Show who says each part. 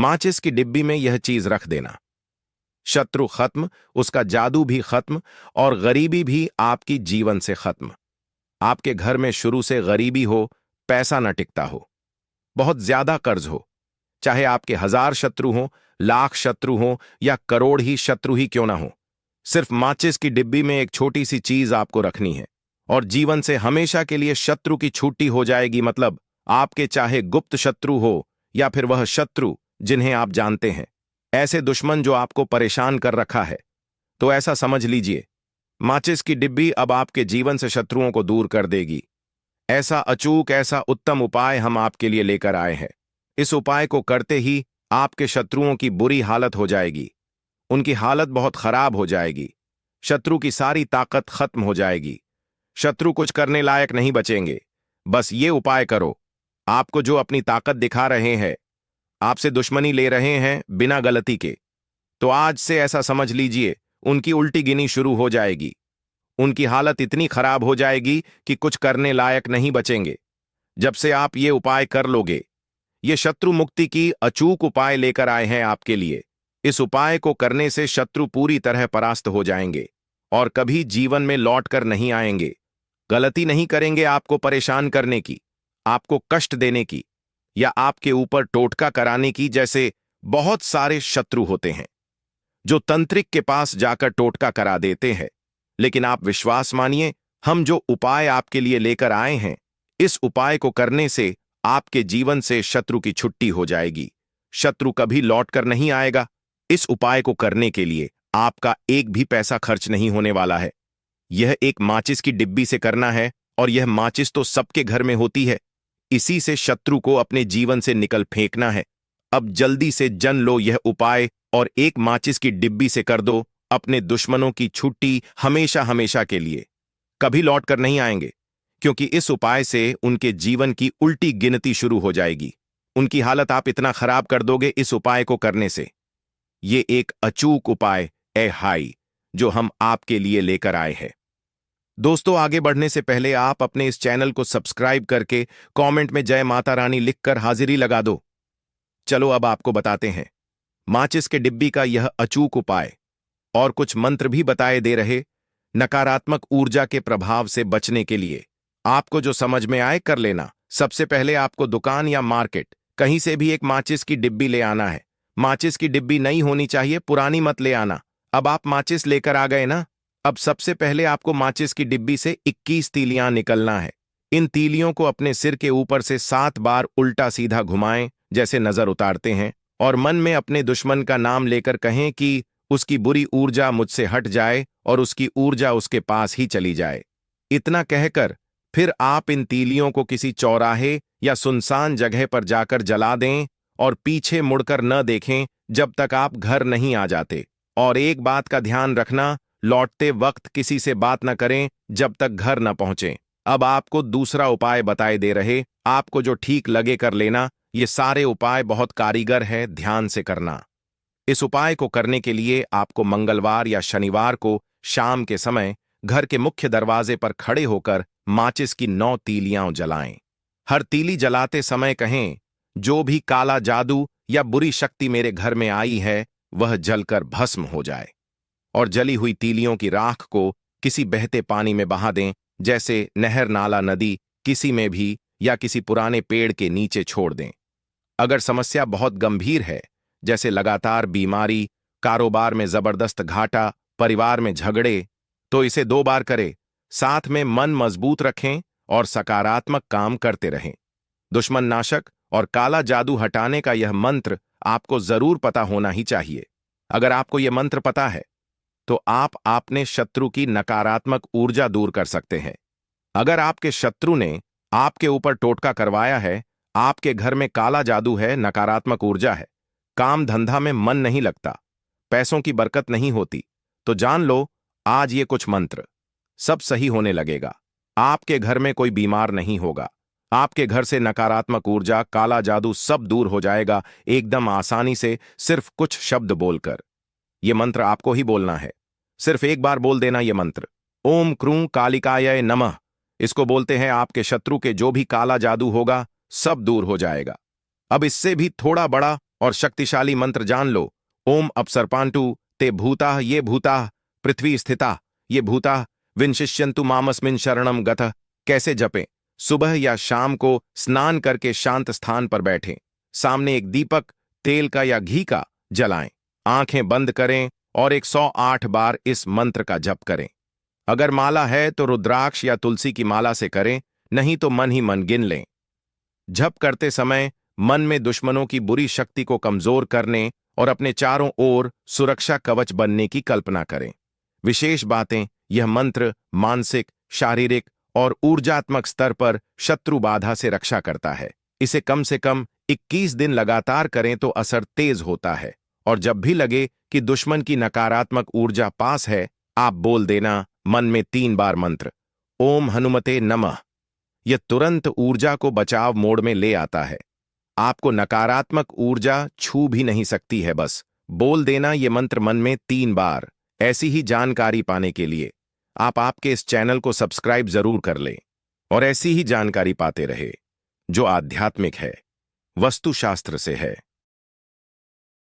Speaker 1: माचिस की डिब्बी में यह चीज रख देना। शत्रु खत्म, उसका जादू भी खत्म, और गरीबी भी आपकी जीवन से खत्म। आपके घर में शुरू से गरीबी हो, पैसा न टिकता हो, बहुत ज्यादा कर्ज हो, चाहे आपके 1000 शत्रु हो, लाख शत्रु हो या करोड़ ही शत्रु ही क्यों ना हो, सिर्फ माचिस की डिब्बी में एक छोटी सी चीज आपको रखनी है और जीवन से हमेशा के लिए शत्रु की छुट्टी हो जाएगी। मतलब आपके चाहे गुप्त शत्रु हो या फिर वह शत्रु जिन्हें आप जानते हैं, ऐसे दुश्मन जो आपको परेशान कर रखा है, तो ऐसा समझ लीजिए माचिस की डिब्बी अब आपके जीवन से शत्रुओं को दूर कर देगी। ऐसा अचूक, ऐसा उत्तम उपाय हम आपके लिए लेकर आए हैं। इस उपाय को करते ही आपके शत्रुओं की बुरी हालत हो जाएगी, उनकी हालत बहुत खराब हो जाएगी, शत्रु की सारी ताकत खत्म हो जाएगी, शत्रु कुछ करने लायक नहीं बचेंगे। बस ये उपाय करो। आपको जो अपनी ताकत दिखा रहे हैं, आपसे दुश्मनी ले रहे हैं बिना गलती के, तो आज से ऐसा समझ लीजिए उनकी उल्टी गिनी शुरू हो जाएगी। उनकी हालत इतनी खराब हो जाएगी कि कुछ करने लायक नहीं बचेंगे। जब से आप ये उपाय कर लोगे, ये शत्रु मुक्ति की अचूक उपाय लेकर आए हैं आपके लिए। इस उपाय को करने से शत्रु पूरी तरह परास्त हो जाएंगे और कभी जीवन में लौट कर नहीं आएंगे। गलती नहीं करेंगे आपको परेशान करने की, आपको कष्ट देने की या आपके ऊपर टोटका कराने की। जैसे बहुत सारे शत्रु होते हैं जो तंत्रिक के पास जाकर टोटका करा देते हैं, लेकिन आप विश्वास मानिए, हम जो उपाय आपके लिए लेकर आए हैं, इस उपाय को करने से आपके जीवन से शत्रु की छुट्टी हो जाएगी। शत्रु कभी लौटकर नहीं आएगा। इस उपाय को करने के लिए आपका एक भी पैसा खर्च नहीं होने वाला है। यह एक माचिस की डिब्बी से करना है और यह माचिस तो सबके घर में होती है। इसी से शत्रु को अपने जीवन से निकल फेंकना है। अब जल्दी से जन लो यह उपाय और एक माचिस की डिब्बी से कर दो अपने दुश्मनों की छुट्टी हमेशा हमेशा के लिए। कभी लौट कर नहीं आएंगे, क्योंकि इस उपाय से उनके जीवन की उल्टी गिनती शुरू हो जाएगी। उनकी हालत आप इतना खराब कर दोगे इस उपाय को करने से। ये एक अचूक उपाय है हाई जो हम आपके लिए लेकर आए हैं। दोस्तों, आगे बढ़ने से पहले आप अपने इस चैनल को सब्सक्राइब करके कमेंट में जय माता रानी लिखकर हाजिरी लगा दो। चलो अब आपको बताते हैं माचिस के डिब्बी का यह अचूक उपाय और कुछ मंत्र भी बताए दे रहे नकारात्मक ऊर्जा के प्रभाव से बचने के लिए। आपको जो समझ में आए कर लेना। सबसे पहले आपको दुकान या मार्केट कहीं से भी एक माचिस की डिब्बी ले आना है। माचिस की डिब्बी नई होनी चाहिए, पुरानी मत ले आना। अब आप माचिस लेकर आ गए ना। अब सबसे पहले आपको माचिस की डिब्बी से 21 तीलियां निकलना है। इन तीलियों को अपने सिर के ऊपर से 7 बार उल्टा सीधा घुमाएं जैसे नजर उतारते हैं, और मन में अपने दुश्मन का नाम लेकर कहें कि उसकी बुरी ऊर्जा मुझसे हट जाए और उसकी ऊर्जा उसके पास ही चली जाए। इतना कहकर फिर आप इन तीलियों को किसी चौराहे या सुनसान जगह पर जाकर जला दें और पीछे मुड़कर न देखें जब तक आप घर नहीं आ जाते। और एक बात का ध्यान रखना, लौटते वक्त किसी से बात न करें जब तक घर न पहुंचे। अब आपको दूसरा उपाय बताए दे रहे, आपको जो ठीक लगे कर लेना। ये सारे उपाय बहुत कारीगर है, ध्यान से करना। इस उपाय को करने के लिए आपको मंगलवार या शनिवार को शाम के समय घर के मुख्य दरवाजे पर खड़े होकर माचिस की 9 तीलियां जलाएं। हर तीली जलाते समय कहें, जो भी काला जादू या बुरी शक्ति मेरे घर में आई है वह जलकर भस्म हो जाए। और जली हुई तीलियों की राख को किसी बहते पानी में बहा दें, जैसे नहर, नाला, नदी, किसी में भी, या किसी पुराने पेड़ के नीचे छोड़ दें। अगर समस्या बहुत गंभीर है, जैसे लगातार बीमारी, कारोबार में जबरदस्त घाटा, परिवार में झगड़े, तो इसे 2 बार करें। साथ में मन मजबूत रखें और सकारात्मक काम करते रहें। दुश्मन नाशक और काला जादू हटाने का यह मंत्र आपको जरूर पता होना ही चाहिए। अगर आपको यह मंत्र पता है तो आप अपने शत्रु की नकारात्मक ऊर्जा दूर कर सकते हैं। अगर आपके शत्रु ने आपके ऊपर टोटका करवाया है, आपके घर में काला जादू है, नकारात्मक ऊर्जा है, काम धंधा में मन नहीं लगता, पैसों की बरकत नहीं होती, तो जान लो आज ये कुछ मंत्र, सब सही होने लगेगा। आपके घर में कोई बीमार नहीं होगा, आपके घर से नकारात्मक ऊर्जा, काला जादू सब दूर हो जाएगा एकदम आसानी से, सिर्फ कुछ शब्द बोलकर। ये मंत्र आपको ही बोलना है। सिर्फ एक बार बोल देना ये मंत्र, ओम क्रूं कालिकाय नमः। इसको बोलते हैं आपके शत्रु के जो भी काला जादू होगा सब दूर हो जाएगा। अब इससे भी थोड़ा बड़ा और शक्तिशाली मंत्र जान लो। ओम अपसर्पांटु ते भूता ये भूता पृथ्वी स्थिता ये भूता विनशिष्यन्तु मामस्मिन शरणम गतः। कैसे जपें? सुबह या शाम को स्नान करके शांत स्थान पर बैठें, सामने एक दीपक तेल का या घी का जलाएं, आंखें बंद करें और 108 बार इस मंत्र का जप करें। अगर माला है तो रुद्राक्ष या तुलसी की माला से करें, नहीं तो मन ही मन गिन लें। जप करते समय मन में दुश्मनों की बुरी शक्ति को कमजोर करने और अपने चारों ओर सुरक्षा कवच बनने की कल्पना करें। विशेष बातें, यह मंत्र मानसिक, शारीरिक और ऊर्जात्मक स्तर पर शत्रु बाधा से रक्षा करता है। इसे कम से कम 21 दिन लगातार करें तो असर तेज होता है। और जब भी लगे कि दुश्मन की नकारात्मक ऊर्जा पास है, आप बोल देना मन में 3 बार मंत्र ओम हनुमते नमः। यह तुरंत ऊर्जा को बचाव मोड में ले आता है। आपको नकारात्मक ऊर्जा छू भी नहीं सकती है। बस बोल देना ये मंत्र मन में 3 बार। ऐसी ही जानकारी पाने के लिए आप आपके इस चैनल को सब्सक्राइब जरूर कर लें और ऐसी ही जानकारी पाते रहे जो आध्यात्मिक है, वस्तुशास्त्र से है।